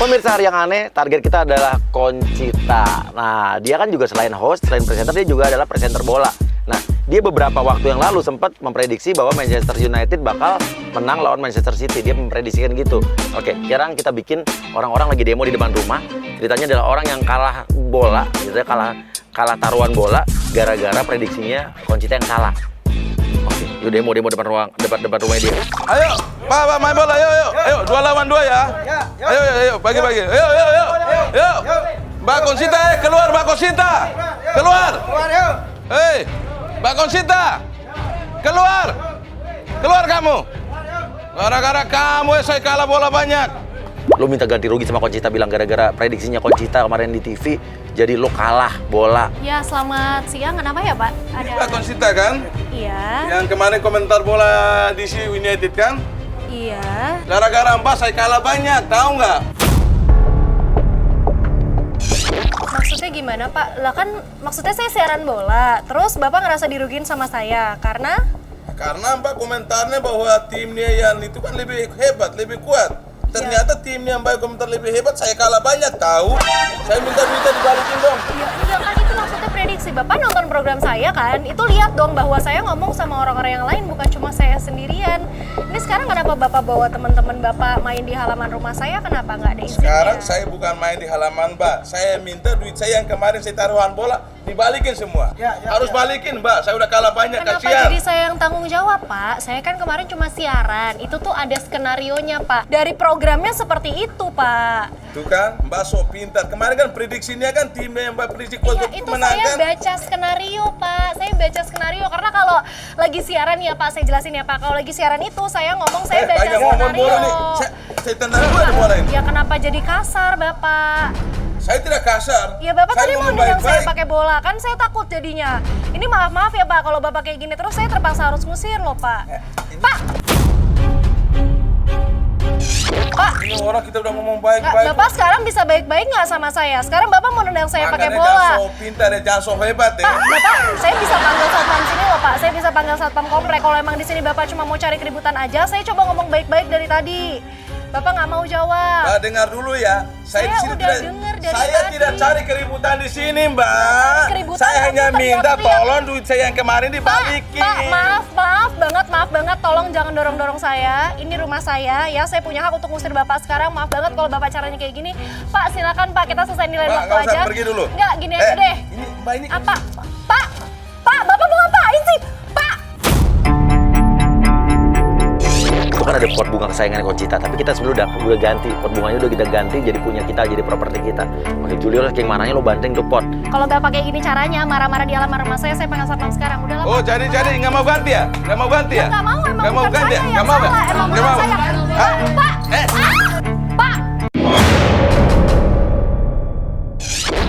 Pemirsa Hari Yang Aneh, target kita adalah Conchita. Nah, dia kan juga selain host, selain presenter, dia juga adalah presenter bola. Nah, dia beberapa waktu yang lalu sempat memprediksi bahwa Manchester United bakal menang lawan Manchester City. Dia memprediksikan gitu. Oke, sekarang kita bikin orang-orang lagi demo di depan rumah. Ceritanya adalah orang yang kalah bola, gitu ya, kalah taruhan bola gara-gara prediksinya Conchita yang salah. Oke, yuk demo depan rumah dia. Ayo, Pak, main bola, ayo, 2 lawan 2 ya. Ayo, bagi-bagi. Ayo. Mbak Conchita, keluar Mbak Conchita. Keluar. Hei, Mbak Conchita. Keluar kamu. Gara-gara kamu saya kalah bola banyak. Lo minta ganti rugi sama Conchita, bilang gara-gara prediksinya Conchita kemarin di TV, jadi lo kalah bola. Ya, selamat siang. Kenapa ya, Pak? Ada Mbak Conchita kan? Iya. Yang kemarin komentar bola DC United kan? Iya. Gara-gara Mbak saya kalah banyak, tahu nggak? Maksudnya gimana, Pak? Lah kan maksudnya saya siaran bola. Terus Bapak ngerasa dirugiin sama saya karena Mbak komentarnya bahwa timnya yang itu kan lebih hebat, lebih kuat. Ternyata timnya Mbak komentar lebih hebat, saya kalah banyak, tahu? Saya minta dibalikin dong. ya enggak kan itu maksudnya prediksi. Bapak nonton program saya kan? Itu lihat dong bahwa saya ngomong sama orang-orang yang lain, bukan cuma saya sendirian. Ini sekarang kenapa Bapak bawa teman-teman Bapak main di halaman rumah saya? Kenapa nggak ada izinnya? Sekarang saya bukan main di halaman Mbak. Saya minta duit saya yang kemarin saya taruhan bola dibalikin semua. Harus balikin Mbak, saya udah kalah banyak, Kenapa kasihan. jadi saya yang tanggung jawab, Pak? Saya kan kemarin cuma siaran. Itu tuh ada skenarionya, Pak. Dari programnya seperti itu, Pak. Tuh kan, Mbak sok pintar. Kemarin kan prediksinya kan timnya yang Mbak prediksi kuat Iya, untuk itu menang saya kan? baca skenario, Pak. Saya baca skenario karena kalau lagi siaran ya, Pak, saya jelasin ya, Pak. Kalau lagi siaran itu saya ngomong saya baca banyak ngomong skenario. bola nih. Saya tendang dulu ada bola ini. Ya kenapa jadi kasar, Bapak? Saya tidak kasar. Ya Bapak Saya tadi mau ngomong nendang saya baik-baik. pakai bola, kan saya takut jadinya. Ini maaf ya Pak, kalau Bapak kayak gini terus saya terpaksa harus ngusir loh Pak. Pak! Pak! Ini orang kita udah ngomong Nggak, baik-baik. Bapak sekarang bisa baik-baik nggak sama saya? Sekarang Bapak mau nendang saya pakai Makanya bola. jangan sok pintar ya, jangan sok hebat ya. Pak, Bapak, saya bisa panggil satpam sini loh Pak. Saya bisa panggil satpam komplek. Kalau emang di sini Bapak cuma mau cari keributan aja, saya coba ngomong baik-baik dari tadi. Bapak nggak mau jawab. Mbak dengar dulu ya. Saya di sini udah denger dari saya tadi. tidak cari keributan di sini, Mbak. cari keributan, Saya tapi hanya minta teriak-teriak. tolong duit saya yang kemarin dibalikin. Pak, maaf banget, tolong jangan dorong-dorong saya. Ini rumah saya, ya saya punya hak untuk ngusir Bapak sekarang. Maaf banget kalau Bapak caranya kayak gini. Pak, silakan Pak, kita selesai nilai Mbak, waktu nggak usah aja. pergi dulu. Enggak, gini aja deh. Ini Mbak ini. Apa? Pak, Bapak mau ngapain sih? Pak! Itu kan ada pot bunga kesayangan Conchita, tapi kita sebenarnya udah ganti. Pot bunganya udah kita ganti jadi punya kita, jadi properti kita. Makanya Julio lah, yang mananya lo banting tuh pot. Kalau Bapak kayak gini caranya, marah-marah di halaman rumah saya panggil satpam sekarang. Udah lah, Oh, Pak. jadi nggak mau ganti ya? Nggak mau ganti ya? Nggak mau, emang Nggak mau bukan ganti saya ya? yang Nggak mau ya? salah, emang Nggak bukan mau? saya. Hah? Pak! Pak!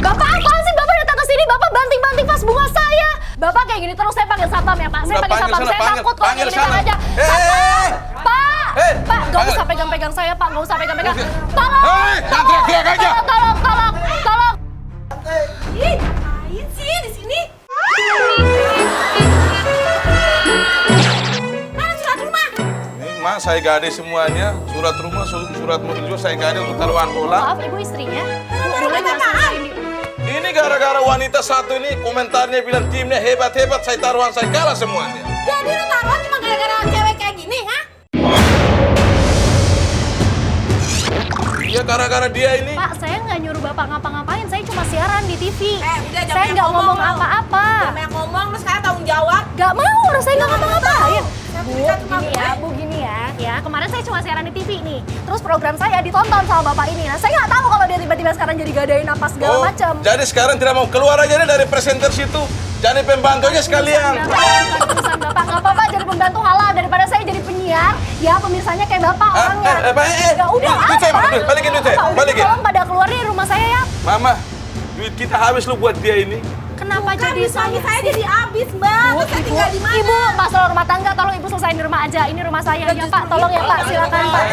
Bapak apaan sih? Bapak datang ke sini, Bapak banting-banting vas bunga saya. Bapak kayak gini terus saya panggil satpam ya, Pak. Saya Udah, panggil panggil satpam. sana, Saya panggil, takut kalau panggil kayak gini sana. aja. Hei! Satpam! Pak! Hei! Pak, nggak Panggil. usah pegang-pegang saya, Pak. Nggak usah pegang-pegang. Tolong! Hei, jangan teriak-teriak aja. Tolong! Ih, ngapain sih di sini? Mana surat rumah? Nih, Mas, saya gade semuanya. Surat rumah, surat mobil juga saya gade untuk taruhan bola. Maaf, Ibu istrinya. Boleh nggak selesaiin di- Ini gara-gara wanita satu ini komentarnya bilang timnya hebat-hebat, saya taruhan saya kalah semuanya. Jadi lu taruhan cuma gara-gara cewek kayak gini, ha? Iya, gara-gara dia ini. Pak, saya nggak nyuruh Bapak ngapa-ngapain. Saya cuma siaran di TV. Udah jangan Saya banyak nggak ngomong lu. apa-apa. Jangan banyak ngomong, lu sekarang tanggung jawab. Gak mau, orang saya nggak ngapa-ngapain. Saya Bu, berikan cuma gini ya, gue. Bu gini ya. Ya, kemarin saya cuma siaran di TV nih. Terus program saya ditonton sama Bapak ini. Nah, saya nggak tahu kalau dia tiba-tiba sekarang jadi gadain apa segala macam. Jadi sekarang tidak mau keluar aja nih dari presenter situ. Jadi pembantu aja sekalian. Bukan urusan Bapak, nggak apa-apa jadi pembantu halal daripada saya jadi penyiar. Ya, pemirsanya kayak Bapak orangnya. Ya udah, Duit saya mana? Duit, balikin duit saya, Pak, udah balikin. tolong pada keluar dari rumah saya ya. Mama, duit kita habis lu buat dia ini. Kenapa Kan jadi suami saya? saya jadi habis, Mbak. Terus saya tinggal di mana? Ibu, masalah rumah tangga, tolong Ibu selesaiin di rumah aja. Ini rumah saya. Ya Pak, tolong ya Pak, silakan Pak.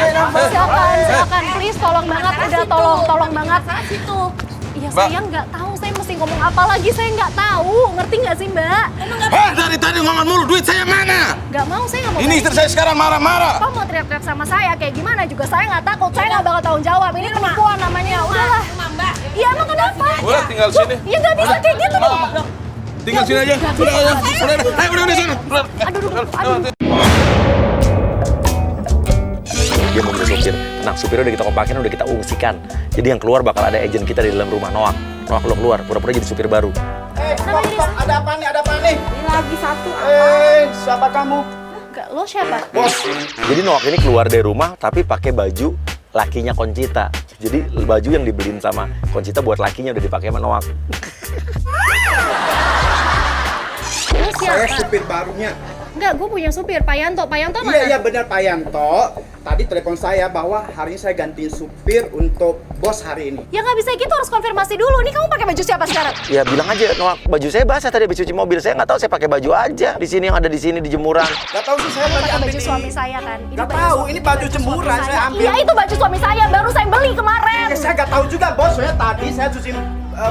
Silakan, please, tolong banget. Udah tolong banget. Situ. Iya, Mbak. saya nggak tahu. Saya mesti mesti ngomong apa lagi, saya nggak tahu. Ngerti nggak sih, Mbak? Dari tadi ngomong mulu, duit saya mana? Nggak mau, saya nggak mau. Ini istri saya sekarang marah-marah. Kok mau teriak-teriak sama saya? Kayak gimana juga saya nggak takut. Saya nggak bakal tanggung jawab. Ini penipuan namanya. Udahlah. Mbak. Iya, emang kenapa? Udah tinggal sini. Ya nggak bisa kayak gitu dong. Tinggal sini aja. Udah, udah sana. Aduh. Dia mau beli supir. Tenang, supirnya udah kita kompakin, udah kita ungsikan. Jadi yang keluar bakal ada agent kita di dalam rumah. Noak, lo keluar. Pura-pura jadi supir baru. Stop, ada apa nih? Ini lagi satu. Siapa kamu? Enggak, lo siapa? Bos. Jadi Noak ini keluar dari rumah tapi pakai baju lakinya Conchita. Jadi baju yang dibeliin sama Conchita buat lakinya udah dipakai sama Noak. Lo siapa? Saya supir barunya. Enggak, gue punya supir, Pak Yanto. Pak Yanto mana? Iya benar Pak Yanto. Tadi telepon saya bahwa hari ini saya gantiin supir untuk bos hari ini. Ya nggak bisa gitu, harus konfirmasi dulu. Nih kamu pakai baju siapa sekarang? Ya bilang aja, Noak, baju saya basah tadi habis cuci mobil. Saya nggak tahu, saya pakai baju aja. Di sini yang ada di sini di jemuran. Gak tahu sih saya Kamu tadi pakai ambil baju di... suami saya kan? Gak tahu, ini baju jemuran saya ambil. Iya, itu baju suami saya, baru saya beli kemarin. Ya, saya gak tahu juga bos, soalnya tadi saya cuci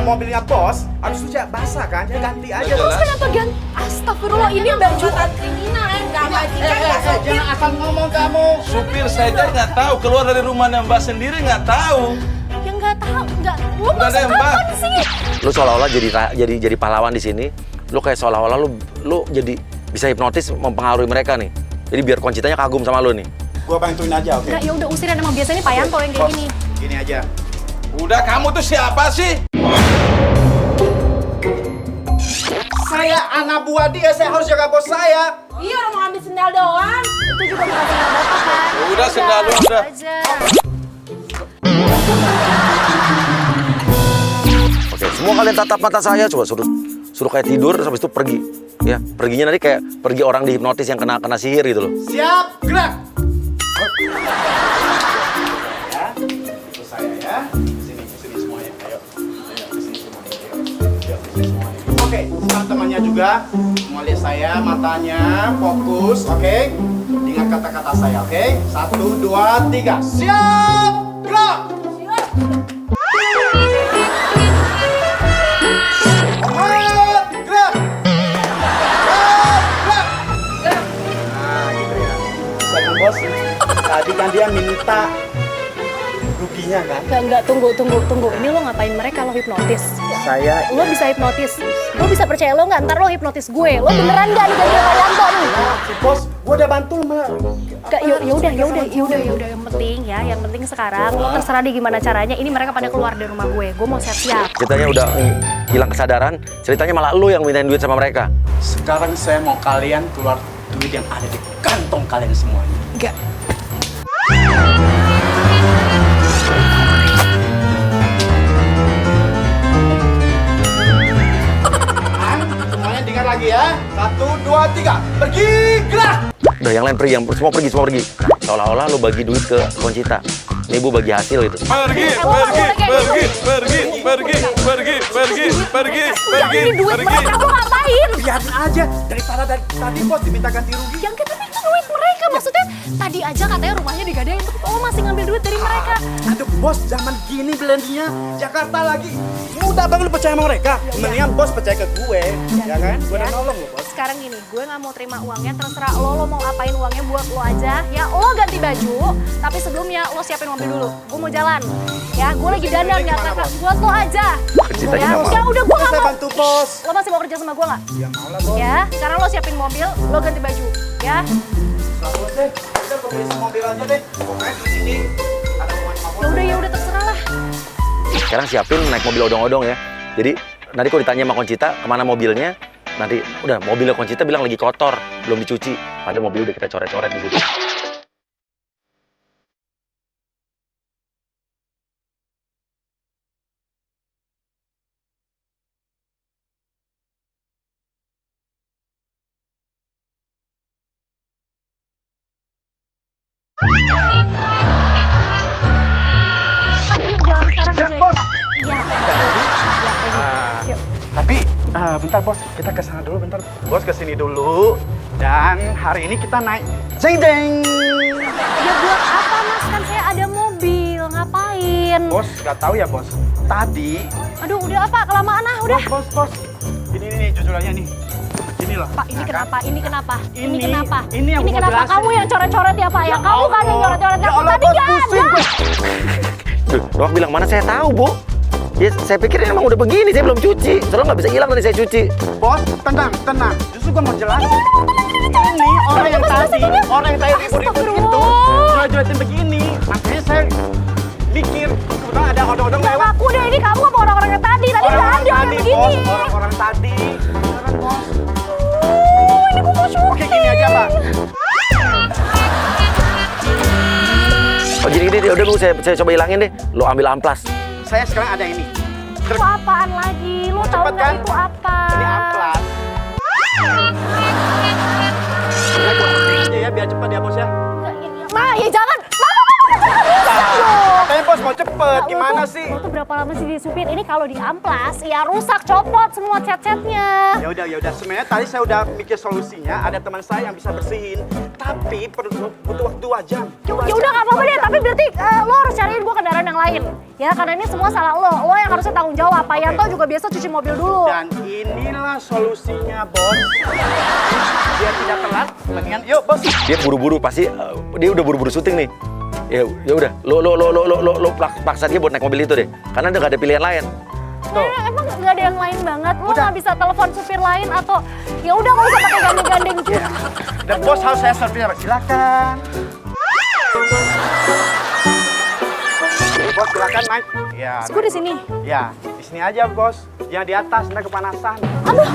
mobilnya bos. Habis itu saya basah kan, saya ganti aja. Terus kenapa ganti? Astagfirullah, ini baju Kriminal ya, nggak bajingan, nggak Jangan sopir. asal ngomong kamu. Supir saja nggak tahu, keluar dari rumahnya Mbak sendiri nggak tahu. yang nggak tahu, nggak. Lu Udah masuk deh, Mbak. kapan sih? Lu seolah-olah jadi pahlawan di sini. Lu kayak seolah-olah lu jadi bisa hipnotis mempengaruhi mereka nih. Jadi biar Conchitanya kagum sama lu nih. Gua bantuin aja, oke? Enggak, ya udah usirin, emang biasanya Pak Yanto yang kayak Bos, gini. Gini aja. Udah, kamu tuh siapa sih? Saya anak buah dia, saya harus jaga bos saya. Iya, orang mau ambil sendal doang. Itu juga bukan sendal bapak kan? Udah, sendal lu udah. Aja. Oke, semua kalian tatap mata saya, coba suruh kayak tidur, terus habis itu pergi. Ya, perginya nanti kayak pergi orang dihipnotis yang kena sihir gitu loh. Siap, gerak. Ya, itu saya ya. Sini semuanya. Ayo, kesini semuanya. Yuk, kesini semuanya. Oke, sekarang temannya juga. Mau lihat saya, matanya, fokus, oke? Ingat kata-kata saya, oke? 1, 2, 3. Siap, gerak. Bos, tadi kan dia minta ruginya kan? Enggak, tunggu. Ini lo ngapain mereka, lo hipnotis? Saya Lo bisa hipnotis. Gue bisa percaya lo nggak? Ntar lo hipnotis gue. Lo beneran nggak nih ganti Pak Yanto nih? si bos, gua udah bantu sama. Gak, yaudah. Yang penting sekarang lo terserah deh gimana caranya. Ini mereka pada keluar dari rumah gue. Gue mau siap-siap. Ceritanya udah hilang kesadaran, ceritanya malah lu yang mintain duit sama mereka. Sekarang saya mau kalian keluar duit yang ada di kantong kalian semuanya. Enggak. Semuanya dengar lagi ya. 1, 2, 3. Pergi, gerak. Udah yang lain pergi, semua pergi. Seolah-olah lu bagi duit ke Conchita. Nih Bu bagi hasil itu. Pergi. Ini duit mereka, lo ngapain? Biarin aja. Daripada dari tadi bos diminta ganti rugi. Yang kita itu duit mereka. Maksudnya tadi aja katanya rumahnya digadein. Lo masih ngambil duit dari mereka. Aduh bos, zaman gini belandinya Jakarta lagi. Mudah banget lu percaya sama mereka. Mendingan bos percaya ke gue, ya kan? Gue udah nolong lo bos. Sekarang gini, gue nggak mau terima uangnya. Terserah lo mau ngapain uangnya buat lo aja. Ya lo ganti baju. Tapi sebelumnya lo siapin mobil dulu. Gue mau jalan. Ya, gue lagi dandan nggak kakak. Buat lo aja. Ceritanya Ya, nggak mau. ya udah gue nggak Saya mau. bantu bos. Lo masih mau kerja sama gue nggak? Ya mau lah bos. Ya, sekarang lo siapin mobil, lo ganti baju. Ya, Bos deh, udah gue beli mobil aja deh. Pokoknya di sini ada hubungan sama bos. ya udah terserah lah. Sekarang siapin naik mobil odong-odong ya. Jadi nanti kalau ditanya sama Conchita kemana mobilnya, nanti udah mobilnya Conchita bilang lagi kotor, belum dicuci. Padahal mobil udah kita coret-coret di situ. Jalan sekarang aja. bos. Iya. Yuk. Tapi bentar bos, kita ke sana dulu bentar. Bos ke sini dulu. Dan hari ini kita naik jeng jeng. Ya buat apa mas? Kan saya ada mobil. Ngapain? Bos, nggak tahu ya bos. Tadi Aduh Udah Pak, kelamaan ah, udah. Bos. Ini nih jujur aja nih. Ini loh. Pak, ini kenapa? Ini kenapa? Ini- kenapa? ini yang gua mau kenapa? jelasin. Kamu yang coret-coret ya Pak ya? Kamu kan yang coret-coret Ya aku Allah, tadi Bos, nggak pusing ada. gua. Duh, Dok bilang mana saya tahu, Bu. Ya, saya pikir emang udah begini, saya belum cuci. Soalnya nggak bisa hilang nanti saya cuci. Bos, tenang. Justru gua mau jelasin. Ini orang yang tadi ribut-ribut itu jolet-joletin begini. Makanya saya mikir kebetulan ada odong-odong Nggak lewat. ngaku deh, ini kamu sama orang-orang yang tadi. Tadi nggak ada yang begini. Bos, orang-orang tadi. Beneran, Bos. Ini gua mau syuting. Oke, gini aja, Pak. Oh gini udah Bu, saya coba hilangin deh. Lo ambil amplas. Saya sekarang ada ini. Itu apaan lagi? Lu tahu cepet nggak kan? itu apa? Ini amplas. Ya, gua ambil aja ya, biar cepet ya, Bos ya. Ma, ya jangan. Katanya Bos mau cepet, gimana sih? Lo tuh berapa lama sih disupir? Ini kalau di amplas, ya rusak, copot semua cat-catnya. Ya udah. Sebenarnya tadi saya udah mikir solusinya. Ada teman saya yang bisa bersihin, tapi butuh waktu 2 jam. Ya udah nggak apa-apa deh, tapi berarti lo harus cariin gua kendaraan yang lain. Ya, karena ini semua salah lo. Lo yang harusnya tanggung jawab. Pak Yanto juga biasa cuci mobil dulu. Dan inilah solusinya, Bos. Biar tidak telat, mendingan yuk, Bos. Dia buru-buru pasti dia udah buru-buru syuting nih. Ya udah, lo paksa dia buat naik mobil itu deh. Karena udah gak ada pilihan lain. Emang nggak ada yang lain banget? Lo nggak bisa telepon supir lain atau ya udah nggak usah pakai gandeng-gandeng juga. Dan Bos harus saya servis, silakan. Bos, silakan naik. Ya. Gue di sini. Ya, di sini aja, Bos. Jangan di atas, nanti kepanasan. Aduh.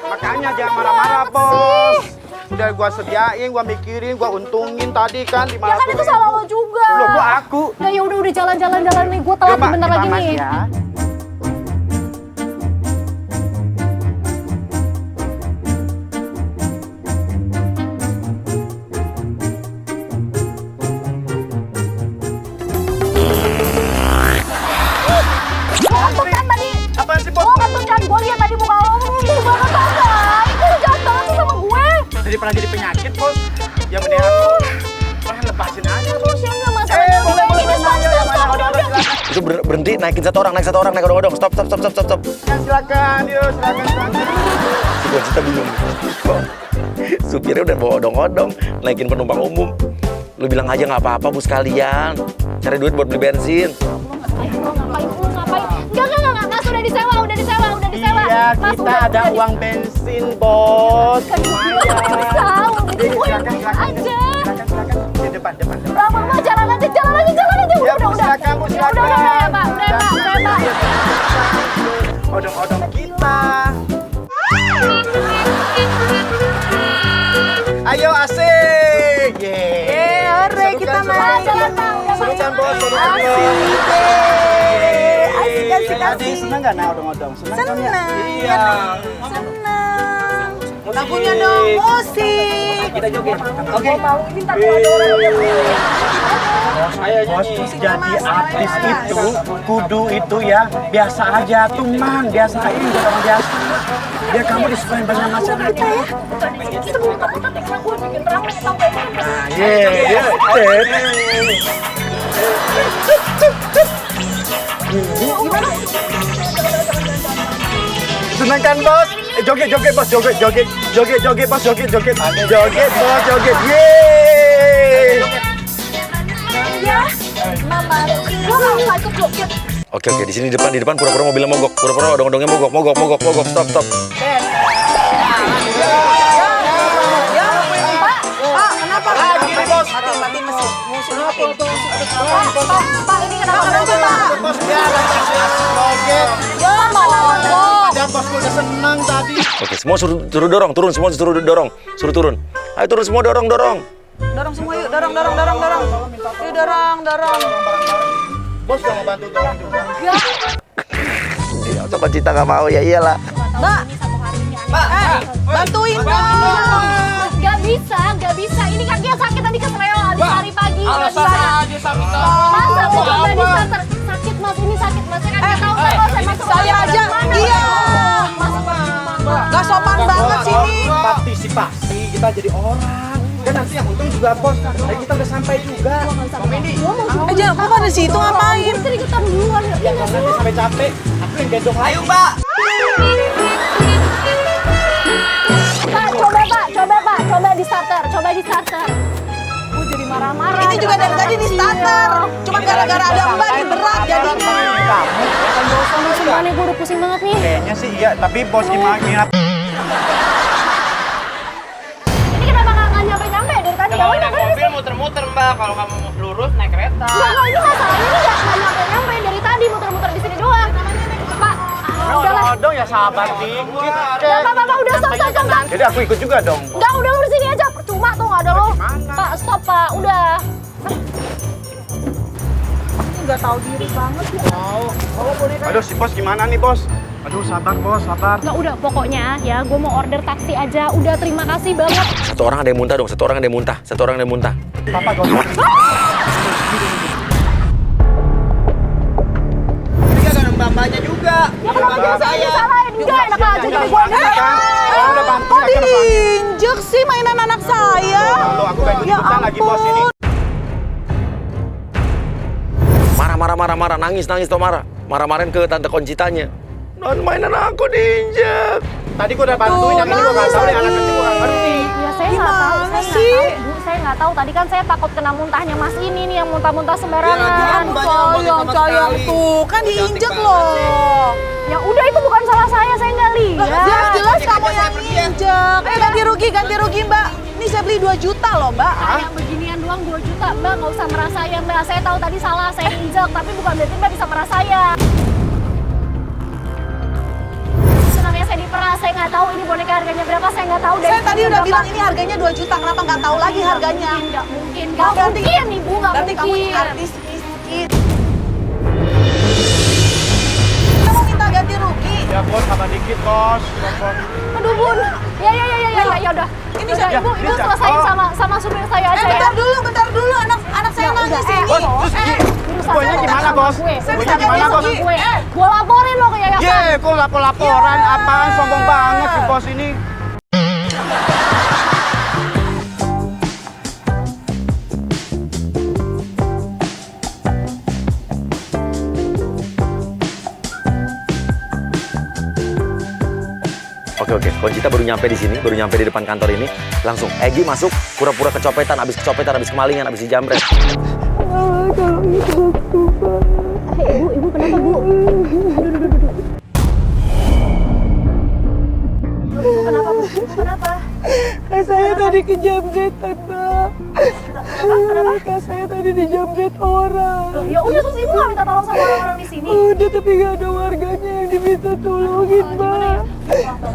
Makanya jangan marah-marah, Bos. Udah gua sediain, gua mikirin, gua untungin tadi kan di Ya kan itu salah lo juga. Loh, gua aku. Ya udah jalan nih. Gue telat Yuk, Pak, bentar kita lagi mas nih. ya. Ngantuk kan tadi? Apaan sih, Bos? Lo ngantuk kan? Gue lihat tadi muka lo ngomong banget tau nggak? Itu lo jahat banget sih sama gue. Daripada jadi penyakit, Bos. Ya mending aku lepasin aja, Bos. Ya nggak masalahnya. Boleh. Ini stop. Silakan. Itu berhenti, naikin satu orang, naik odong-odong. Stop. Silakan, yuk, silakan. Si Conchita bingung. Kok supirnya udah bawa odong-odong, naikin penumpang umum. Lu bilang aja nggak apa-apa Bu sekalian. Cari duit buat beli bensin. Lo ngapain? Enggak. Mas udah disewa. Iya, Mas, kita udah ada uang bensin, Bos. Kan gue Lumayan. tahu. Gue Silakan. aja. Silakan. Di depan. Mau jalan aja. Ya, Udah. silakan, Bu, Ya, silakan. udah ya, Pak. Udah, Pak. Odong-odong kita. Ayo, asik. Yeay. hore, Seru kita kan, seru main. kan? Jalan, Pak. Udah Seru kan, Bos? Seru kan, Bos? Asik. Ada yang senang nggak naik odong-odong? Senang kan ya? Senang. Iya. Senang. Lagunya dong, musik. Kita joget. Oke. Bos, jadi artis itu kudu itu ya biasa aja tuh man, biasa aja jadi orang biasa. Biar kamu disukain banyak masyarakat. Kita mau takutan karena gue bikin rame sampai Senang kan Bos? Joget Bos, joget Bos, joget. Joget Bos, joget. Yeay! ya. Mama, gue nggak ikut lo. Oke, di sini di depan pura-pura mobilnya mogok. Pura-pura odong-odongnya mogok. Stop. Kenapa? Lagi Bos. Mati mesin. Pak, ini kenapa Pak? Bos biar joget. Ada Bos udah senang tadi. Oke, semua suruh dorong, turun. Suruh turun. Ayo turun semua, dorong. Dorong semua yuk, dorong. Yuk dorong. Bos udah mau bantu dorong juga. Ya, coba Cita nggak mau, ya iyalah. Mbak, bantuin dong. Gak bisa. Ini kakinya sakit tadi kesleo habis hari pagi. Gak bisa. aja sakit. Masa aku coba di starter. Sakit mas, ini sakit mas. Saya kan tahu kan mas, saya masuk saya rumah aja. sakit mana? Iya. Masuk rumah. Gak sopan banget sini. Partisipasi kita jadi orang. Kan nanti yang untung juga bos. Tadi kita udah sampai juga. Om Indi. Jangan, kok pada situ ngapain? Kita ikutan duluan ya. Ya kalau nanti sampai capek, aku yang gendong lagi. Pak, coba di starter, Gue jadi marah-marah. Ini juga dari tadi di starter. Cuma gara-gara ada Mbak nih berat jadinya. Kamu, kan dosa lu Sumpah nih, gue udah pusing banget nih. Kayaknya sih iya, tapi bos gimana? Ini kenapa nggak nyampe-nyampe dari tadi? Kalau Ya udah naik kan mobil muter-muter mbak, kalau kamu lurus naik kereta. Enggak, ini masalahnya ini nggak nyampe-nyampe dari tadi muter-muter di sini doang. Pak, udahlah. Odong ya sahabat dikit. Udah, Pak, udah stop. Jadi aku ikut juga dong. Enggak, udah lu di sini aja. Percuma tuh nggak ada lo. Pak, stop Pak, udah. Ini nggak tahu diri banget ya. Aduh, si bos gimana nih bos? Aduh, sabar bos, sabar. Nggak, udah pokoknya ya, gue mau order taksi aja. Udah, terima kasih banget. Satu orang ada yang muntah dong, satu orang ada yang muntah. Papa gak usah. Ini ada bapaknya juga. Ya kenapa saya disalahin? Enggak, enak aja jadi gue Udah bantu Kok ya, kenapa? diinjek sih mainan anak saya? Loh, aku gak Ya ikutan lagi bos ini. Marah, nangis tuh marah-marahin ke tante Concitanya. Non, mainan aku diinjek. Tadi gua udah bantuin, yang ini gua gak tahu nih anak kecil gua gak ngerti. Ya saya nggak tahu, Bu. Saya nggak tahu. Tadi kan saya takut kena muntahnya Mas ini nih yang muntah-muntah sembarangan. Sayang tuh, kan diinjek loh. Ya udah itu bukan salah saya nggak lihat. Jelas kamu yang injek. Ganti rugi Mbak. Ini saya beli 2 juta loh Mbak. Kayak beginian doang 2 juta, Mbak. Nggak usah merasa saya, Mbak. Saya tahu tadi salah, saya injek. Tapi bukan berarti Mbak bisa merasa saya. Senangnya saya diperas, saya nggak tahu ini boneka harganya berapa, saya nggak tahu. Saya tadi udah bilang ini harganya 2 juta, kenapa nggak tahu lagi harganya? Nggak mungkin, Oh, berarti Ibu, nggak Berarti kamu ini mungkin. artis miskin. Kamu minta ganti rugi. Ya bos, sabar dikit bos. Aduh, Bun. Ya udah. Ini Udah, saya- Ibu selesain sama supir saya aja ya. bentar dulu, anak saya nangis ini. Pokoknya gimana bos? Pokoknya gimana bos? Gue laporin lo ke yayasan. Ye, kok lapor-laporan? Apaan sombong banget si bos ini? Oke, Concita baru nyampe di sini, baru nyampe di depan kantor ini. Langsung Egi masuk, pura-pura kecopetan, habis kemalingan, habis dijamret. Ibu kenapa, Bu? Kenapa, Bu? Kenapa? Saya tadi kejamretan, Mbak. Saya tadi dijamret orang. Ya udah, terus Ibu nggak minta tolong sama orang-orang di sini. Udah, tapi gak ada warganya yang diminta tolongin, Mbak.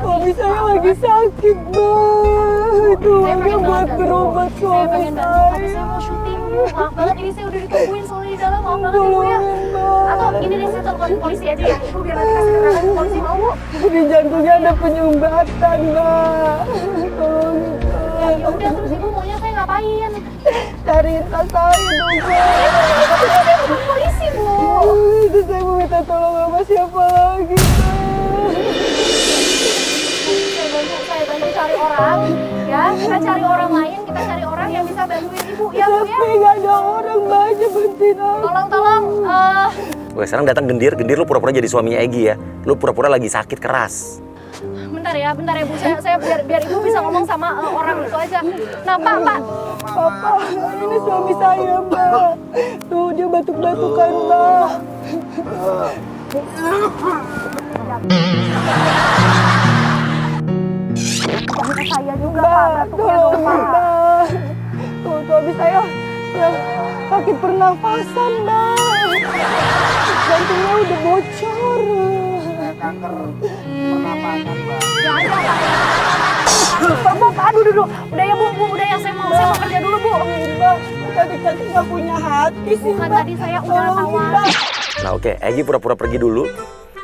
Suami saya lagi sakit, Mbak. Itu warga buat berobat Saya suami pengen bantu, tapi saya saya. mau syuting. Maaf banget, ini saya udah ditungguin soalnya di dalam. Maaf banget, Ibu ya. Atau ini deh, saya telepon polisi aja ya. Ibu biar nanti kasih keterangan ke polisi, mau, Bu? Di jantungnya ada penyumbatan, Mbak. Tolongin, Ya Mbak. udah, terus Ibu maunya saya ngapain? Cariin tas saya dong, Mbak. Telepon polisi, Bu. Itu saya mau minta tolong sama siapa lagi, Mbak. Saya bantu cari orang, ya. Kita cari orang lain, kita cari orang yang bisa bantuin Ibu, ya, Bu ya. Tapi gak ada orang, Mbak, aja bantuin aku. Tolong, Oke, sekarang datang gendir lu pura-pura jadi suaminya Egi ya. Lu pura-pura lagi sakit keras. bentar ya Bu. Saya biar Ibu bisa ngomong sama orang itu aja. Nah, Pak. Papa, ini suami saya, Mbak. Tuh, dia batuk-batukan, Mbak. Saya juga, Mbak, Pak. Batuknya dong, tolong, Pak. Mbak. Tuh, suami saya sakit pernafasan, Mbak. Jantungnya udah bocor. Kanker pernapasan, Mbak. Ya ada, Pak. Bu, aduh. Udah ya, Bu. Udah ya, saya mau kerja dulu, Bu. Mbak, cantik-cantik nggak punya hati sih, Bukan Mbak. tadi saya udah Tolongin, tawar. Mbak. Nah oke, Egi pura-pura pergi dulu.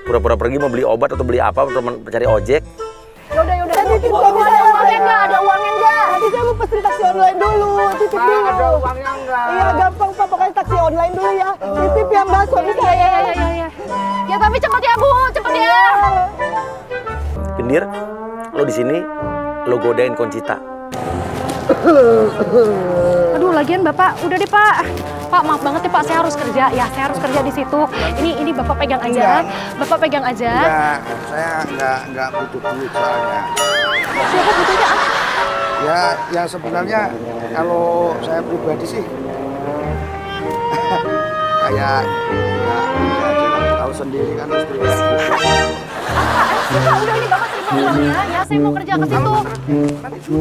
Pura-pura pergi mau beli obat atau beli apa, cari ojek. Yaudah. Titip Bu, suami saya, ada uangnya nggak? Ada uangnya nggak? Nanti saya mau pesen taksi online dulu. Titip dulu. Ada uangnya enggak? Iya, gampang, Pak. Pokoknya taksi online dulu ya. Titip ya, Mbak, suami saya. Ya. Ya, tapi cepet ya, Bu. Cepet ya. Gendir, lo di sini, lo godain Concita. Aduh, lagian Bapak, udah deh Pak. Pak, maaf banget ya Pak, saya harus kerja. Ya, saya harus kerja di situ. Ini Bapak pegang aja. Bapak pegang aja. Enggak, saya enggak butuh duit soalnya. Siapa butuhnya apa? Ya sebenarnya kalau saya pribadi sih kayak ya aja kan tahu sendiri kan istri saya. Pak, udah ini Bapak terima uangnya. Ya, saya mau kerja ke situ.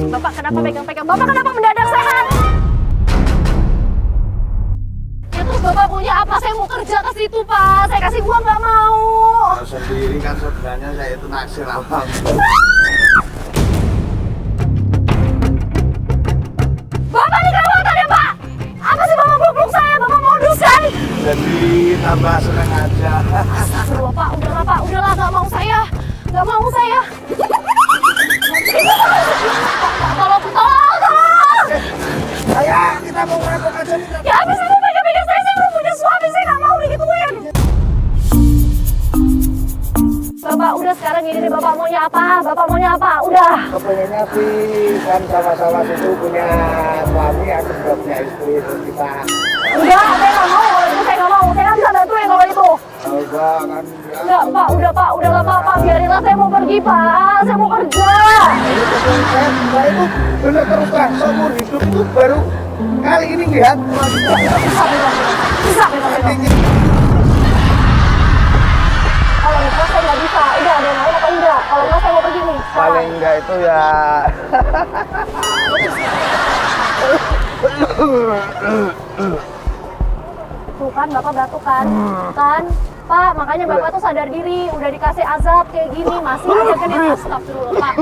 Bapak kenapa pegang-pegang? Bapak kenapa mendadak sehat? Ya terus Bapak punya apa? Saya mau kerja ke situ Pak. Saya kasih uang nggak mau. Tahu sendiri kan sebenarnya saya itu naksir abang. Bapak ini kelewatan ya Pak? Apa sih Bapak peluk saya? Bapak modus kan? Jadi tambah senang aja. Astagfirullah Pak, udahlah nggak mau saya. Nggak mau saya. Tolong. Saya kita mau ngerampok aja nih. Ya habis itu pegang-pegang saya belum punya suami, saya nggak mau digituin. Bapak udah sekarang ini nih, Bapak maunya apa? Udah. Kepengennya sih kan sama-sama itu punya suami, aku juga punya istri, terus kita Enggak, saya nggak mau. Kalau itu saya nggak mau. Saya nggak bisa bantuin kalau itu. enggak kan Enggak, Pak. Udahlah Pak. Biarinlah saya mau pergi, Pak. Saya mau kerja. ini kepengen saya itu bener terus terang seumur hidup itu baru kali ini lihat Bisa. Kalau enggak saya nggak bisa. Udah, ada yang mau apa enggak? Kalau enggak saya mau pergi nih. paling enggak itu ya Tuh kan, Bapak batuk kan? Kan? Pak, makanya Bapak tuh sadar diri. Udah dikasih azab kayak gini, masih aja kan ini. Astagfirullah, Pak.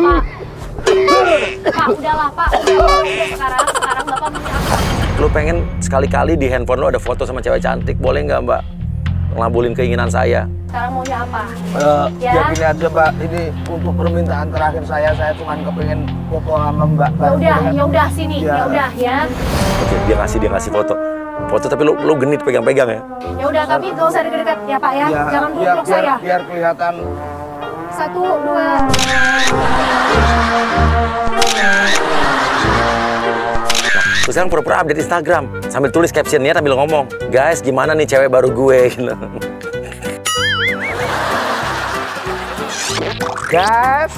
Pak, udahlah, Pak. Udah sekarang Bapak punya apa? Lu pengen sekali-kali di handphone lu ada foto sama cewek cantik, boleh nggak Mbak? Ngelabulin keinginan saya. Sekarang maunya apa? ya gini aja Mbak, ini untuk permintaan terakhir saya cuma kepengen foto sama Mbak. Ya udah sini. Ya udah ya. Oke, dia ngasih foto. Foto tapi lu genit pegang-pegang ya. Ya udah, tapi gak usah deket-deket ya Pak ya. Jangan peluk saya. Biar kelihatan 1, 2. Terus sekarang pura-pura update Instagram sambil tulis captionnya sambil ngomong, guys gimana nih cewek baru gue gitu. Guys,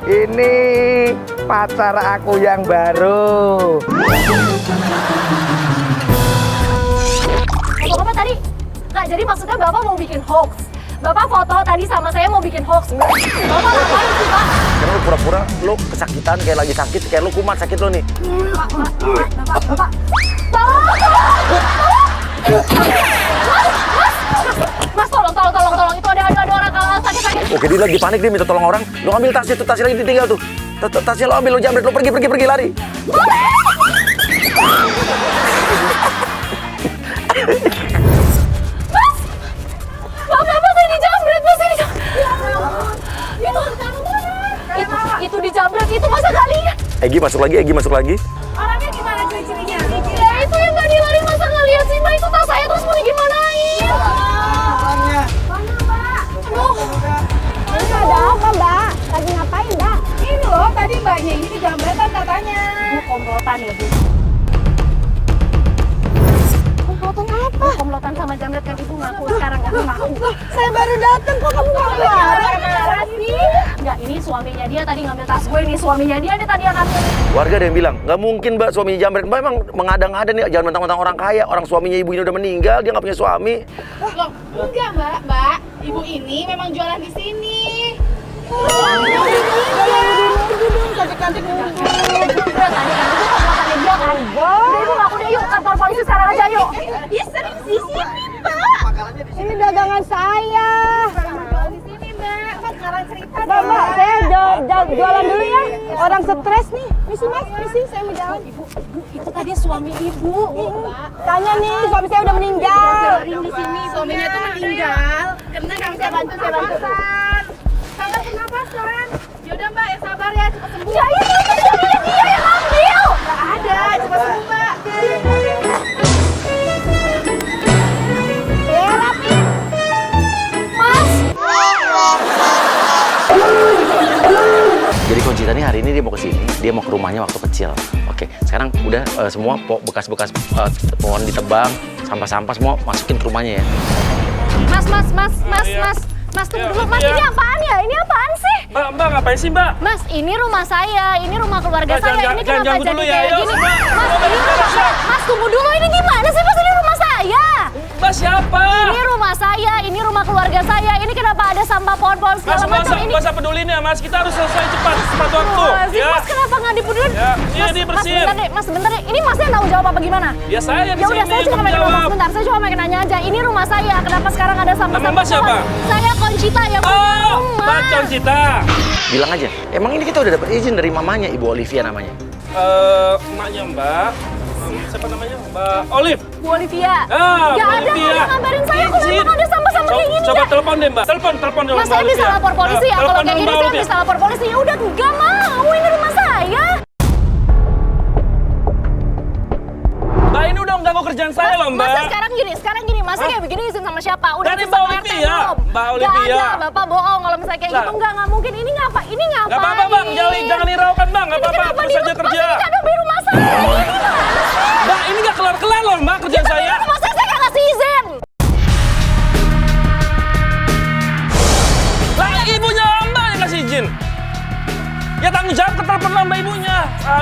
ini pacar aku yang baru. Foto apa tadi? Nggak, jadi maksudnya Bapak mau bikin hoax. Bapak foto tadi sama saya mau bikin hoax. Bapak ngapain sih Pak? Karena lu pura-pura lu kesakitan kayak lagi sakit, kayak lu kumat sakit lu nih. Bapak. Mas, tolong. Itu ada orang kalau sakit. Oke, dia lagi panik, dia minta tolong orang. Lu ambil tasnya tuh, tasnya lagi ditinggal tuh. Tasnya lu ambil, lu jambret, lu pergi lari. Bapak saya dijambret, Itu dijambret, itu masa gak lihat? Egi masuk lagi. Orangnya gimana ciri-cirinya? Ya itu yang tadi lari masa nggak lihat sih Mbak, itu tas saya terus mau digimanain? Mana Mbak? Aduh. Ada apa Mbak? Lagi ngapain Mbak? Ini loh, tadi Mbaknya ini dijambretan katanya. Komplotan ya Bu? Komplotan apa? Komplotan sama jambret kan Ibu ngaku sekarang nggak ngaku. Saya baru datang kok kamu nggak keluar? Enggak, ini suaminya dia tadi ngambil tas gue, ini suaminya dia tadi yang ngambil. Warga ada yang bilang, nggak mungkin Mbak suaminya jambret. Mbak emang mengada-ngada nih, jangan mentang-mentang orang kaya. Orang suaminya ibunya udah meninggal, dia nggak punya suami. Loh, enggak Mbak. Ibu ini memang jualan di sini. Cantik-cantik Udah tadi kan itu komplotannya dia kan. Udah Ibu ngaku deh, yuk kantor polisi sekarang aja yuk. Dia sering di sini Mbak. Ini dagangan saya. Jual di sini Mbak. Kan sekarang cerita Mbak, saya jualan dulu ya. Orang stres nih. Misi Mas, misi saya mau jalan. Ibu, itu tadi suami Ibu. Tanya nih, suami saya udah meninggal. Sering di sini. Suaminya tuh meninggal. Karena kami saya bantu. Sampai pernapasan. Yaudah Mbak, ya sabar ya, cepat sembuh. Ya itu suaminya dia yang ngambil. Nggak ada, cepat sembuh Mbak. Mas. Jadi Conchita nih hari ini dia dia mau ke sini, dia mau ke rumahnya waktu kecil. Oke, sekarang udah semua bekas-bekas pohon ditebang, sampah-sampah semua masukin ke rumahnya ya. Mas, tunggu dulu. Mas, ini apaan ya? Ini apaan sih? Mbak, ngapain sih, Mbak? Mas, ini rumah saya, ini rumah keluarga saya. Ini kenapa ganggu jadi dulu ya, kayak ayo. gini? Mas, tunggu dulu. Ini gimana sih, Mas? Ini rumah saya. Mbak siapa? Ini rumah saya, ini rumah keluarga saya. Ini kenapa ada sampah pohon-pohon segala macam ini? Masa pedulin ya, Mas. Kita harus selesai cepat waktu. Mas, kenapa nggak dipedulin? Ya, ini dibersihin. Mas, sebentar deh. Ini Masnya tanggung jawab apa gimana? Ya saya di Ya udah, sini. saya cuma pengen ngomong sebentar. Saya cuma pengen nanya aja. Ini rumah saya. Kenapa sekarang ada Nama sampah-sampah Mbak siapa? pohon? Saya Concita yang punya Oh, rumah. Mbak Concita. Bilang aja, emang ini kita udah dapat izin dari mamanya, Ibu Olivia namanya. Emaknya Mbak. Siapa namanya? Mbak Olive. Bu Olivia. Ah, Nggak Bu ada, Olivia. nggak ngabarin saya kok Izin. memang ada sampah-sampah kayak gini. Coba telepon deh, Mbak. Telepon dulu. Mas, saya bisa lapor polisi ya. Kalau kayak gini saya bisa lapor polisi. Ya udah, nggak mau. Ini rumah saya. Mbak, ini udah mengganggu kerjaan saya loh, Mbak. Masa sekarang gini, masa kayak begini izin sama siapa? Udah Dari izin Mbak sama Olivia. RT belum? Mbak Nggak Olivia. ada, Bapak bohong kalau misalnya kayak Lah. gitu. Nggak mungkin. Ini ngapain? Gak apa-apa, Bang. Jangan hiraukan, Bang. Gak Ini apa-apa. kenapa Terus saja kerja. Mas, ini kan di rumah saya. Ini gimana sih? Mbak, ini gak kelar-kelar loh, Mbak, kerjaan Tapi saya. ini rumah saya nggak ngasih izin. Lah, ibunya Mbak yang kasih izin. Ya tanggung jawab ke telepon Mbak ibunya.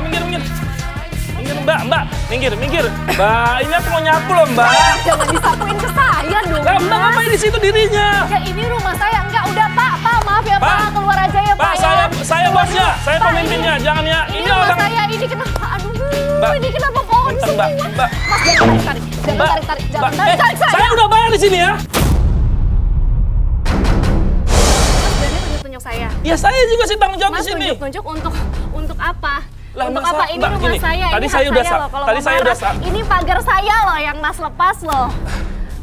Minggir. Mbak, minggir. Mbak, ini aku mau nyapu loh, Mbak. Jangan disapuin ke saya dong. Lah, Mbak Mas. ngapain di situ dirinya? Ya ini rumah saya. Enggak, udah Pak, maaf ya Pak. Pak. Keluar aja ya Pak, Pak, ya. saya bosnya, saya Pak, pemimpinnya. Jangan ya. Ini Ini rumah orang. saya, ini kenapa? Aduh, Mbak. ini kenapa pohon Bentar, semua? Mbak. Mas, jangan tarik. Jangan Mbak, tarik. Jangan Mbak, tarik saya. saya udah bayar di sini ya. Mas, berani tunjuk-tunjuk saya. Ya saya juga sih tanggung jawab Mas, di sini. tunjuk-tunjuk untuk apa? Lah, Untuk masa- apa? Ini Mbak, rumah gini, saya. tadi Ini saya hak udah saya sa- loh. Kalau tadi mau saya udah marah, sa- ini pagar saya loh yang Mas lepas loh.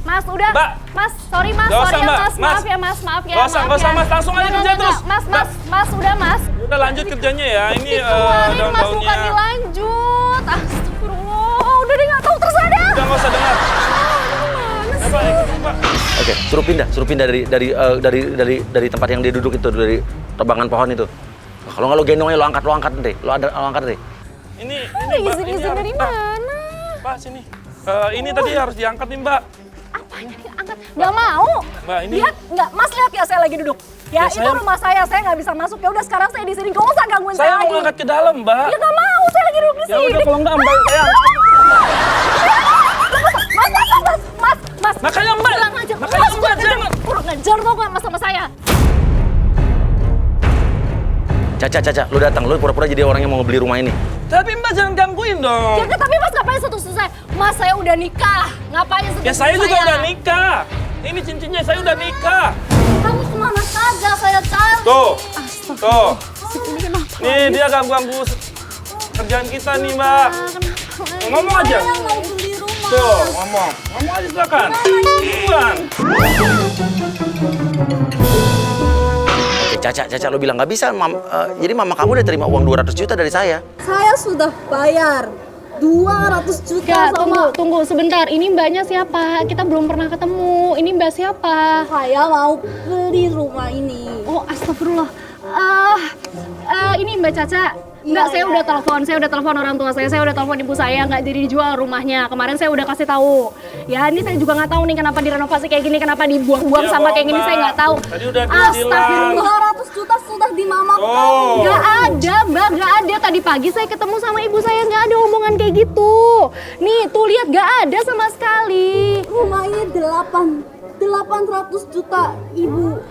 Mas, udah. Mbak. Mas, sorry Mas, Nggak sorry usah, ya Mbak. Mas. Mas. Maaf ya Mas, maaf ya. Nggak usah, maaf ya. Mas. Langsung aja Nggak, kerja nggak, terus. nggak. Mas, udah Mas. Udah lanjut kerjanya ya. Ini Dikeluarin Mas, bukan daun-daunnya. dilanjut. Astagfirullah, udah deh nggak tahu terus ada. Udah nggak usah dengar. Apa? Pak. Oke, suruh pindah dari tempat yang dia duduk itu, dari tebangan pohon itu. Kalau nggak lo gendong aja, lo angkat deh, lo angkat deh. Ini Ada Mbak, izin-izin ini dari Mbak. mana? Pak, sini. Ini tadi harus diangkat nih, Mbak. Apanya diangkat? Nggak mau. Mbak, ini- Lihat, nggak. Mas lihat ya saya lagi duduk. Ya, Ya, itu saya- rumah saya nggak bisa masuk. Ya udah sekarang saya di sini. Nggak usah gangguin Saya saya mau lagi. angkat ke dalam, Mbak. Ya nggak mau, saya lagi duduk di Ya sini. udah kalau nggak, Mbak, saya angkat. Mas. Makanya, Mbak. Kurang ajar. Makanya, Mas, Mbak, jangan. kurang ajar tau nggak Mas sama saya. Caca, lu datang, lu pura-pura jadi orang yang mau beli rumah ini. Tapi Mbak jangan gangguin dong. Ya tapi Mas ngapain sentuh saya? Mas, saya udah nikah. Ngapain sentuh Ya saya juga saya? udah nikah. Ini cincinnya saya udah nikah. Kamu kemana saja saya cari. Tuh. Tuh. Ini kenapa? Nih dia ganggu kerjaan kita nih, Mbak. Ngomong aja. Saya mau beli rumah. Tuh, ngomong aja silakan. Buruan. Oke, Caca, lu bilang nggak bisa. Jadi mama kamu udah terima uang 200 juta dari saya. Saya sudah bayar 200 juta Kak, sama tunggu sebentar. Ini mbaknya siapa? Kita belum pernah ketemu. Ini mbak siapa? saya mau beli rumah ini. Oh, astagfirullah. Ini Mbak Caca. Enggak, saya udah telepon orang tua saya udah telepon ibu saya, nggak jadi dijual rumahnya. Kemarin saya udah kasih tahu. Ya, ini saya juga nggak tahu nih kenapa direnovasi kayak gini, kenapa dibuang-buang Ya, sama kayak gini, Mbak. saya nggak tahu. Tadi udah bilang. Astagfirullah. 200 juta sudah di mama Oh. kamu. Nggak ada, Mbak, nggak ada. Tadi pagi saya ketemu sama ibu saya, nggak ada omongan kayak gitu. Nih, tuh lihat, nggak ada sama sekali. Rumah ini 800 juta ibu.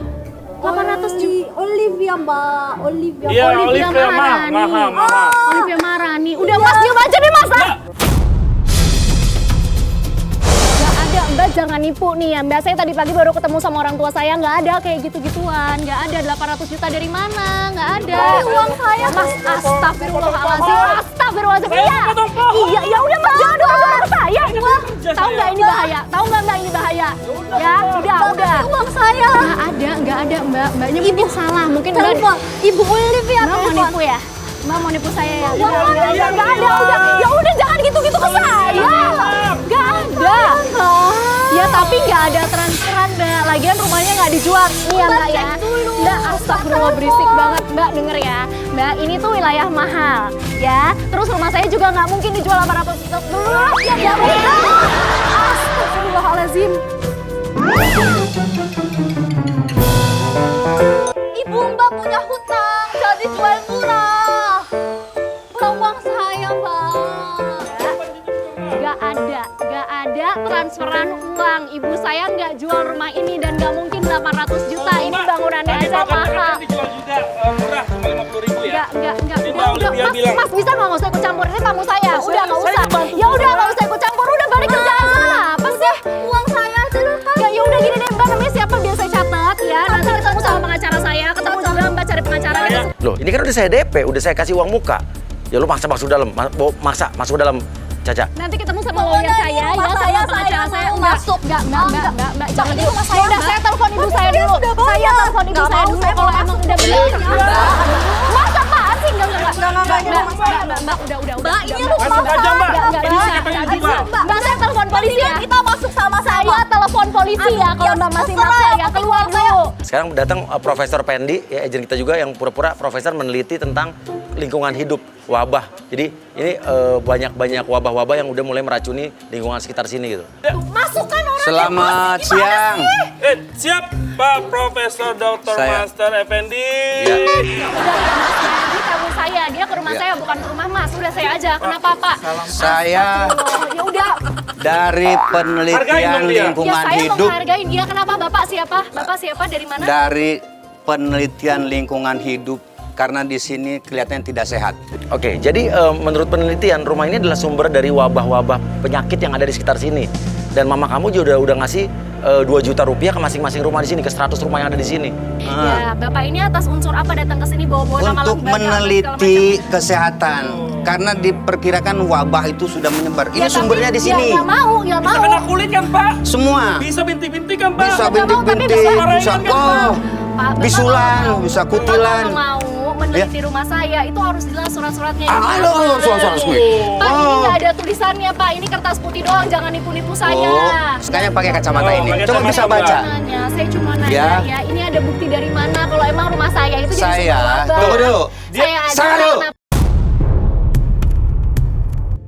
800 juta. Olivia, Mbak. Olivia. Iya, Olivia Olivia Maharani. mahal. Olivia Maharani. Udah Mas, diam aja deh Mas. Mbak. Nggak ada, Mbak, jangan nipu nih ya. Mbak, saya tadi pagi baru ketemu sama orang tua saya, nggak ada kayak gitu-gituan. Nggak ada 800 juta dari mana, nggak ada. Uang saya, Mas. Astagfirullahaladzim. Astagfirullahaladzim. Saya Iya. mau potong pohon. Iya, udah Mas, jangan dorong ke saya. Tahu nggak ini bahaya? Tahu nggak ini bahaya? Ya, udah. Uang saya. Nggak ada, Mbak. Mbaknya mungkin salah. Mungkin Mbak Telepon. Ibu Olivia Mbak mau telepon. nipu ya? Mbak mau nipu saya ya? Nggak ada, udah. Ya udah, jangan gitu-gitu ke saya. Nggak ada. Ya tapi nggak ada transferan, Mbak. lagian rumahnya nggak dijual. Nih ya Mbak ya. Mbak, astagfirullah berisik banget. Mbak denger ya, Mbak ini tuh wilayah mahal ya. Terus rumah saya juga nggak mungkin dijual 800 juta. Ya astagfirullahaladzim. Ibu Mbak punya hutang, jadi jual murah. Uang saya Mbak. Gak ada transferan uang. Ibu saya nggak jual rumah ini dan nggak mungkin 800 juta. Ini bangunannya aja mahal. Dijual juga murah, cuma 50.000 ya. Enggak. Mbak Olivia bilang. Mas bisa nggak usah ikut campur, ini tamu saya. Udah nggak usah. Ya udah nggak usah ikut campur, udah balik kerja aja. Kenapa sih? Uang saya silakan. Ya udah gini deh Mbak, namanya siapa biar saya catat ya. Nanti ketemu sama pengacara saya, ketemu juga Mbak cari pengacara gitu. Loh, ini kan udah saya DP, udah saya kasih uang muka. Ya lu maksa masuk dalam, maksa masuk dalam, Caca. Nanti ketemu sama lawyer saya ya, sama pengacara saya. masuk. Mbak, jangan dulu. Ya udah, saya telepon ibu saya dulu. Saya telepon ibu saya dulu kalau emang udah benar. Masa apaan sih? Enggak. Mbak, udah. Mbak, ini Mbak, rumah aja, Mbak. Enggak Ini bisa. siapa yang jual? Mbak, saya telepon polisi ya. Kita masuk sama-sama. Saya telepon polisi ya kalau Mbak masih maksa ya. Keluar dulu. Sekarang datang Profesor Pendi, ya agen kita juga yang pura-pura profesor meneliti tentang lingkungan hidup, wabah. Jadi ini banyak wabah-wabah yang udah mulai meracuni lingkungan sekitar sini gitu. Masukkan orang. Selamat siang. Siap Pak Profesor Dr. Saya. Master Effendi. Ya. Ini tamu saya, dia ke rumah saya bukan ke rumah Mas. Udah saya aja. Kenapa Pak? Saya Ya udah. dari penelitian Hargain dong dia. Ya lingkungan saya hidup, menghargain dia. Kenapa Bapak siapa? Bapak siapa dari mana? dari penelitian lingkungan hidup karena di sini kelihatannya tidak sehat. Oke, jadi menurut penelitian rumah ini adalah sumber dari wabah-wabah penyakit yang ada di sekitar sini. Dan mama kamu juga udah ngasih 2 juta rupiah ke masing-masing rumah di sini, ke 100 rumah yang ada di sini. Ya, Bapak ini atas unsur apa datang ke sini bawa-bawa nama Untuk lembaga, meneliti kesehatan, karena diperkirakan wabah itu sudah menyebar. Ini sumbernya di sini. Ya mau. Bisa kena kulit kan Pak? Semua. Bisa bintik-bintik kan Pak? Bisa Nggak mau, tapi bintik-bintik, bisa bisa kan, Pak? Pak, Bapak bisulan, kalau bisa Bapak kutilan. kalau mau meneliti rumah saya itu harus jelas surat-suratnya. Halo, suara-suara resmi. Pak, ini Oh. nggak ada tulisannya Pak. Ini kertas putih doang, jangan nipu-nipu saya. Oh, sekarang pakai kacamata Oh, ini. pakai Coba kacamata, bisa Mbak. baca. Nanya, saya cuma nanya Ya. ya. Ini ada bukti dari mana kalau emang rumah saya itu jadi Saya, sumber wabah. tunggu dulu. Saya aja. Salah dulu.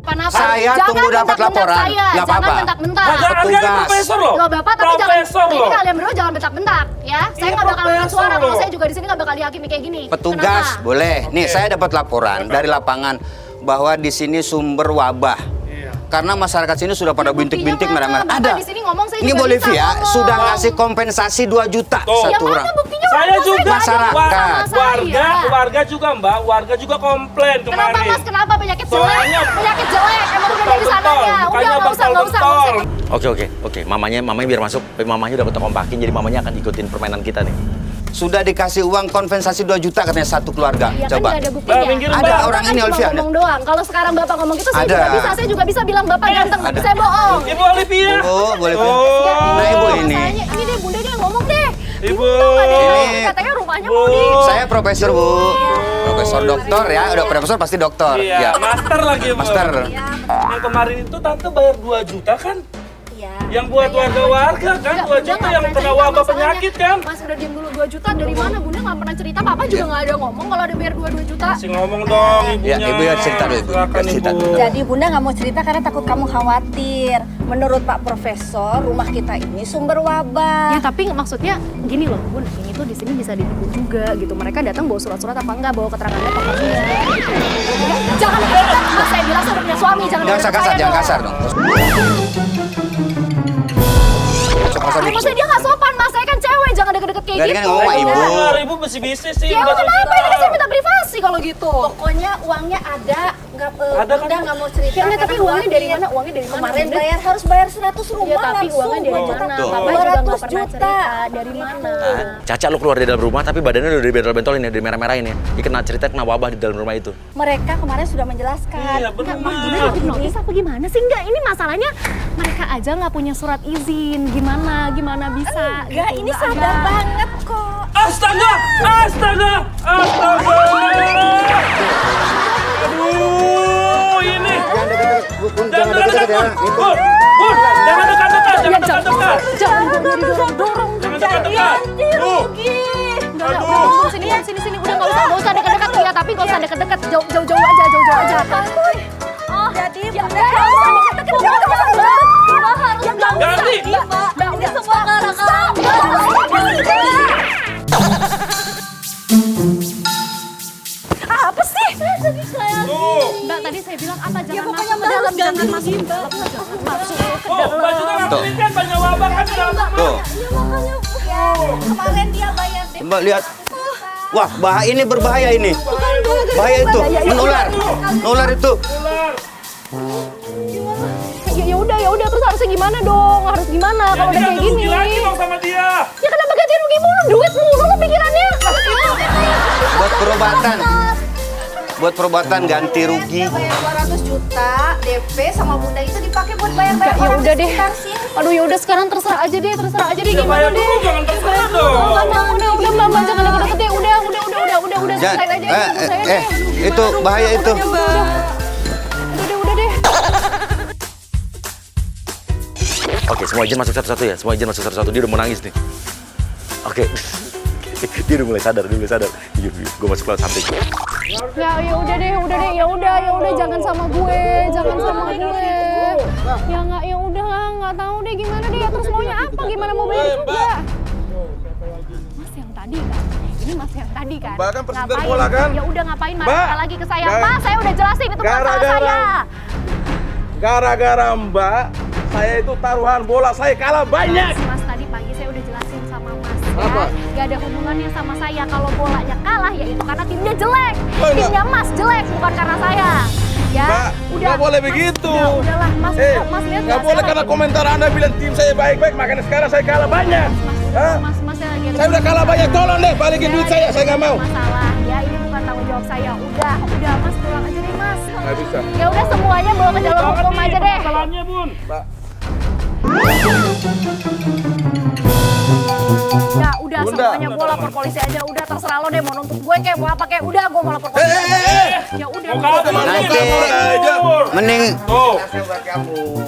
Kenapa? Saya Jangan tunggu dapat bentak-bentak laporan. saya. Nggak Jangan apa-apa. bentak-bentak. Hargain Petugas. profesor loh. Loh Bapak, tapi jangan, Profesor ini loh. kalian berdua jangan bentak-bentak ya. Saya Iya, nggak bakal angkat profesor suara kalau loh. saya juga di sini nggak bakal dihakimi kayak gini. Petugas, Kenapa? boleh. Nih, saya dapat laporan dari lapangan bahwa di sini sumber wabah. Karena masyarakat sini sudah pada Ya, buktinya bintik-bintik mana? merah-merah. Bapak Ada. di sini ngomong, saya Ini juga Bolivia bisa ngomong. sudah ngasih kompensasi 2 juta Tuh. Yang satu mana orang. buktinya? Saya Bapak, juga. nggak ada Masyarakat. bukti sama saya. Warga juga Mbak, warga juga komplain Kenapa kemarin. Mas? Kenapa penyakit jelek? Soalnya Penyakit jelek. Emang udah dari sananya. Udah Makanya nggak usah. bentol-bentol. Oke. Mamanya biar masuk. Mamanya udah kita kompakin, jadi mamanya akan ikutin permainan kita nih. Sudah dikasih uang kompensasi 2 juta katanya satu keluarga. Iya kan Coba. nggak ada buktinya. Mbak, minggir, Ada Mbak. orang Bapak ini, kan Olivia. cuma ngomong doang. Kalau sekarang Bapak ngomong gitu, saya Ada. juga bisa. Saya juga bisa bilang Bapak ganteng. Ada. Saya bohong. Ibu Olivia. Oh, boleh. Oh. Nah, Ibu ini. Masalahnya, ini deh Bunda dia yang ngomong deh. Ibu. Tahu nggak deh, Ini. katanya rumahnya Bu. mau di... Saya profesor, Bu. Profesor doktor ya. Udah profesor pasti dokter. Iya, Ya. master lagi Bu. Master. Yang kemarin itu tante bayar 2 juta kan? Iya. Yang buat warga-warga kan, Enggak, 2 Bunda juta nggak yang pernah kena cerita wabah masalahnya. penyakit kan? Mas udah diam dulu 2 juta dari mana? Bunda nggak pernah cerita. Papa juga nggak ada ngomong kalau ada bayar 2 juta. Si ngomong dong ibunya. Ya, Ibu ya cerita dulu, Ibu. Silakan, Cerita Ibu. dulu. Jadi Bunda nggak mau cerita karena takut kamu khawatir. Menurut Pak Profesor, rumah kita ini sumber Ya wabah. tapi maksudnya gini loh Bun, ini tuh di sini bisa ditipu juga gitu. Mereka datang bawa surat-surat apa enggak, bawa keterangannya apa enggak. Jangan deket, Mas saya bilang saya udah punya suami, jangan Jangan deket kasar, saya jangan dong. kasar dong. Kasar dikit. Maksudnya dia nggak sopan, Mas saya kan cewek, jangan deket-deket kayak Tadi gitu. kan ngomong sama Ibu. Keluar, ibu bisnis sih. Ya udah kenapa? cerita. Ini kan saya minta privasi kalau gitu. Pokoknya uangnya ada, nggak Ada kan? Bunda nggak mau cerita. Ya enggak, tapi karena uangnya dari khawatir. mana? Uangnya dari mana? Kemarin Bunda? harus bayar 100 rumah Ya tapi langsung. uangnya dari 2 juta. mana? Tuh. Papa juga nggak 200 pernah juta. cerita. Dari mana? Caca lu keluar dari dalam rumah tapi badannya udah dibentol-bentolin ya, dimerah-merahin ya. Dia kena cerita kena wabah di dalam rumah itu. Mereka kemarin sudah menjelaskan. Iya benar. Gimana hipnotis apa gimana sih? Enggak, ini masalahnya mereka aja nggak punya surat izin. Gimana bisa? Enggak, gitu. ini Nggak sadar ada. banget kok. Astaga! Aduh, ini. Jangan deket-deket, Bu. Jangan deket-deket jalan. Bun, jangan dekat-dekat, jangan dekat-dekat. Jangan dorong. Jangan dekat-dekat. Tuh. Aduh. Sini. Udah nggak usah dekat-dekat ya, tapi nggak usah dekat-dekat. Jauh-jauh aja. Oh, jadi Ya udah, nggak usah dekat-dekat. Mbak harus Ganti. Mbak, ini semua gara-gara Apa sih? Tuh. Mbak, tadi saya bilang apa? Jangan pokoknya masuk ke dalam, Mbak jangan harus masuk. ganti, Mbak. Masuk ke Oh, Mbak juga nggak Tuh. penelitian banyak wabah kan di dalam rumah. Tuh, kemarin dia bayar deh. Mbak lihat. Wah, ini berbahaya ini. Bahaya itu, menular itu. Ular. Ya udah terus harusnya gimana dong? Harus gimana kalau udah Jadi kayak ganti rugi gini? lagi dong sama dia. Ya kenapa ganti rugi mulu? Duit mulu lo pikirannya. Buat perobatan ganti rugi. Bayar 200 juta DP sama bunda itu dipakai buat bayar Ya udah deh. Aduh ya udah sekarang terserah aja deh Ya gimana bayar deh. dulu, jangan terserah dong. Udah Mbak jangan deket-deket deh. Udah selesai aja saya deh. Itu bahaya itu. Udah deh. Oke, semua izin masuk satu-satu ya. Semua izin masuk satu-satu. Dia udah mau nangis nih. Oke. Dia udah mulai sadar. Iya, gue masuk kelas samping. Ya udah deh. Jangan sama gue. Ya nggak tahu deh gimana deh. Terus maunya apa? Gimana mau bayar juga? Mas yang tadi kan. Ini Mas yang tadi kan. Mbak kan presenter Ngapain? bola kan? Ya udah ngapain Mbak. marah lagi ke saya? Mbak. Mas, saya udah jelasin itu bukan salah saya. Gara-gara Mbak, saya itu taruhan bola saya kalah banyak. Mas tadi pagi saya udah jelasin sama Mas ya. Apa? Gak ada hubungannya sama saya. Kalau bolanya kalah ya itu karena timnya jelek. Oh, enggak. Timnya Mas jelek bukan karena saya. Ya, Mbak, nggak boleh begitu. Udahlah, Mas. Mas lihat nggak boleh karena komentar Anda bilang tim saya baik-baik, makanya sekarang saya kalah banyak. Hah? Mas ya lagi ada Saya udah kalah banyak, tolong deh balikin duit saya nggak mau. masalah. Ya, ini bukan tanggung jawab saya. Udah Mas pulang aja deh, Mas. Nggak bisa. Ya udah semuanya bawa ke jalur hukum aja deh. Masalahnya, Bun. Mbak, Ya udah Bunda. semuanya gue lapor polisi aja. Udah terserah lo deh mau nuntut gue kayak mau apa kayak udah gue mau lapor polisi. Ya udah. Mau kabur, Nanti. aja. Mending Tuh.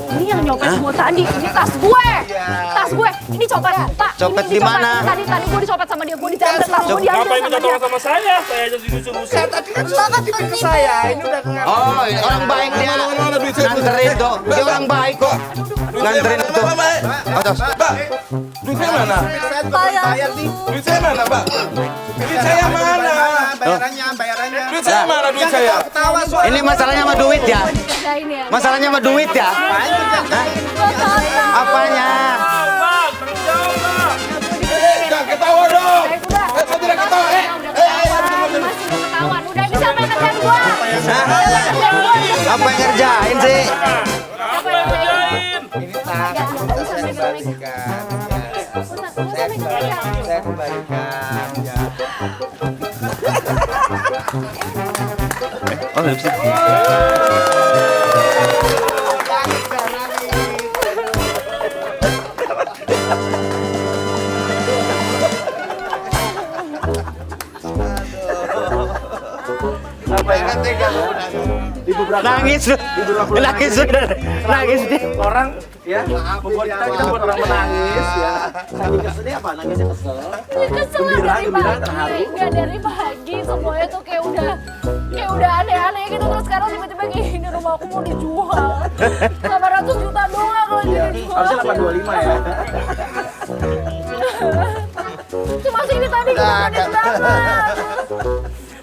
Ini yang nyopet semua tadi. Ini tas gue. Tas gue. Ini copet, Pak. Copet Ini di dicopet. mana? Tadi gue dicopet sama dia. Gue dijamret. Tas gue diambil Ngapain sama minta dia. tolong sama saya? Saya aja disuruh-suruh. Tadi kan sudah titip ke saya. Ini udah oh, orang baik dia. Mana duit saya? Nganterin tuh. Dia orang baik kok. Nganterin itu. Atas. Mbak, duit saya mana? saya juga belum bayar nih. Duit saya mana, Mbak? Duit saya mana? Bayarannya. Duit saya mana duit saya? Ketawa soal Ini masalahnya sama duit ya. Kerjain ya. Masalahnya sama duit ya. Apanya? Bang, tanggung jawab, Bang. Jangan ketawa dong. Saya tidak ketawa. Mas udah ketahuan. Udah ini siapa yang kerjain gue? Apa yang ngerjain sih? Apa yang kerjain? saya kembalikan. Ya. Oh, nggak bisa. Nangis sudah. Nangis dia. Orang ya membuat kita buat orang menangis ya. Saking keselnya apa? Nangisnya kesel. Kesel dari pagi, nggak dari pagi semuanya tuh kayak udah aneh-aneh gitu terus sekarang tiba-tiba kayak ini rumah aku mau dijual 800 juta doang kalau jadi dijual. Harusnya 825 ya. Cuma sih ini tadi gue manis banget.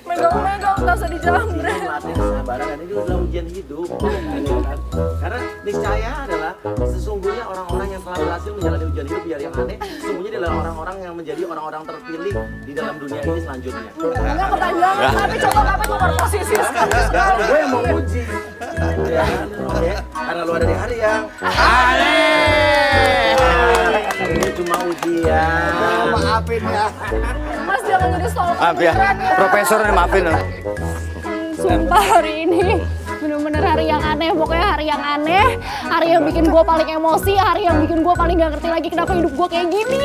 Megang-megang tasnya dijamret. Melatih kesabaran dan ini adalah ujian hidup. Ya kan? Karena niscaya adalah sesungguhnya orang-orang yang telah berhasil menjalani ujian hidup biar yang aneh, sesungguhnya adalah orang-orang yang menjadi orang-orang terpilih di dalam dunia ini selanjutnya. Enggak pertanyaan, tapi coba kamu tukar posisi sekali. Gue yang mau uji. Ya kan? Oke. Karena lu ada di hari yang ini cuma ujian. Maafin ya. Mas jangan jadi soal Maaf ya. Profesor maafin loh. Sumpah hari ini bener-bener hari yang aneh, pokoknya hari yang aneh, hari yang bikin gue paling emosi, hari yang bikin gue paling gak ngerti lagi kenapa hidup gue kayak gini.